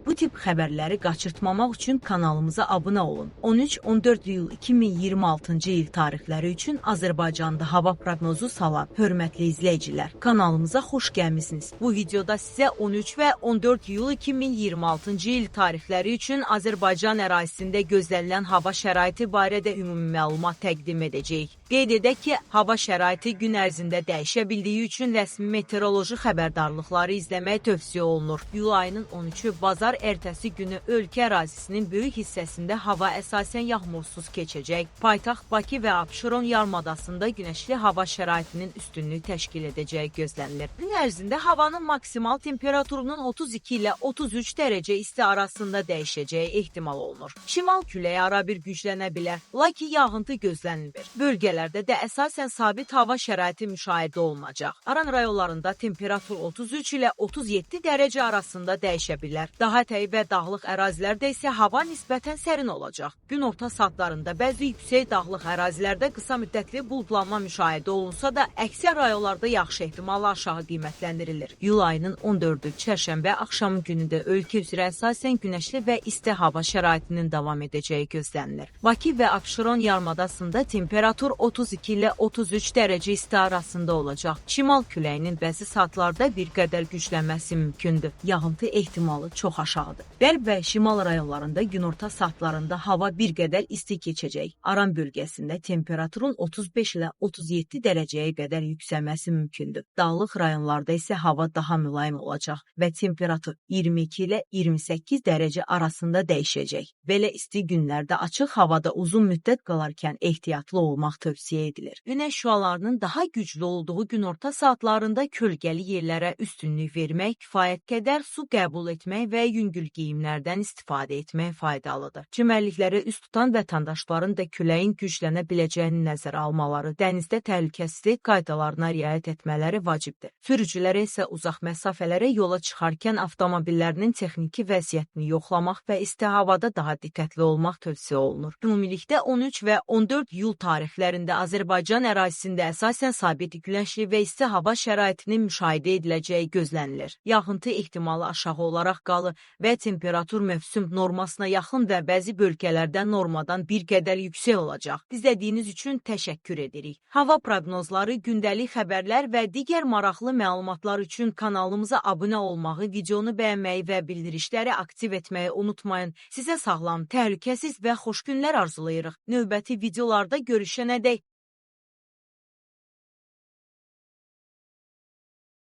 Bu tip xəbərləri qaçırtmamaq üçün kanalımıza abunə olun. 13-14 iyul 2026-cı il tarixləri üçün Azərbaycanda hava proqnozu salan hörmətli izləyicilər, kanalımıza xoş gəlmisiniz. Bu videoda sizə 13 və 14 iyul 2026-cı il tarixləri üçün Azərbaycan ərazisində gözlənilən hava şəraiti barədə ümumi məlumat təqdim edəcəyik. Qeyd edək ki, hava şəraiti gün ərzində dəyişə bildiyi üçün rəsmi meteoroloji xəbərdarlıqları izləmək tövsiyə olunur. İyul ayının 13-ü bazar ertəsi günü ölkə ərazisinin böyük hissəsində hava əsasən yağmursuz keçəcək. Paytaxt Bakı və Abşeron yarımadasında günəşli hava şəraitinin üstünlüyü təşkil edəcəyi gözlənilir. Gün ərzində havanın maksimal temperaturunun 32 ilə 33 dərəcə isti arasında dəyişəcəyi ehtimal olunur. Şimal küləyi ara bir güclənə bilər, lakin yağıntı gözlənilmir. Bölgələrdə də əsasən sabit hava şəraiti müşahidə olunacaq. Aran rayonlarında temperatur 33 ilə 37 dərəcə arasında dəyişə bilər. Daha ətəyi və dağlıq ərazilərdə isə hava nisbətən sərin olacaq. Gün orta saatlarında bəzi yüksək dağlıq ərazilərdə qısa müddətli buludlanma müşahidə olunsa da, əksər rayonlarda yağış ehtimalı aşağı qiymətləndirilir. İyul ayının 14-ü çərşənbə axşamı günü də ölkə üzrə əsasən günəşli və isti hava şəraitinin davam edəcəyi gözlənilir. Bakı və Abşeron yarımadasında temperatur 32 ilə 33 dərəcə isti arasında olacaq. Şimal küləyinin bəzi saatlarda bir qədər güclənməsi mümkündür. Yağıntı ehtimalı çox aşağıdır. Qərb və şimal rayonlarında günorta saatlarında hava bir qədər isti keçəcək. Aran bölgəsində temperaturun 35 ilə 37 dərəcəyə qədər yüksəlməsi mümkündür. Dağlıq rayonlarda isə hava daha mülayim olacaq və temperatur 22 ilə 28 dərəcə arasında dəyişəcək. Belə isti günlərdə açıq havada uzun müddət qalarkən ehtiyatlı olmaq tövsiyə edilir. Günəş şüalarının daha güclü olduğu günorta saatlarında kölgəli yerlərə üstünlük vermək, kifayət qədər su qəbul etmək və yüngül geyimlərdən istifadə etmək faydalıdır. Çimərliklərə üst tutan vətəndaşların da küləyin güclənə biləcəyini nəzərə almaları, dənizdə təhlükəsizlik qaydalarına riayət etmələri vacibdir. Sürücülərə isə uzaq məsafələrə yola çıxarkən avtomobillərinin texniki vəziyyətini yoxlamaq və isti havada daha diqqətli olmaq tövsiyə olunur. Ümumilikdə 13 və 14 iyul tarixlərində Azərbaycan ərazisində əsasən sabit günəşli və isti hava şəraitinin müşahidə ediləcəyi gözlənilir. Yağıntı ehtimalı aşağı olaraq qalır və temperatur mövsüm normasına yaxın və bəzi bölgələrdə normadan bir qədər yüksək olacaq. İzlədiyiniz üçün təşəkkür edirik. Hava proqnozları, gündəlik xəbərlər və digər maraqlı məlumatlar üçün kanalımıza abunə olmağı, videonu bəyənməyi və bildirişləri aktiv etməyi unutmayın. Sizə sağlam, təhlükəsiz və xoş günlər arzulayırıq. Növbəti videolarda görüşənədək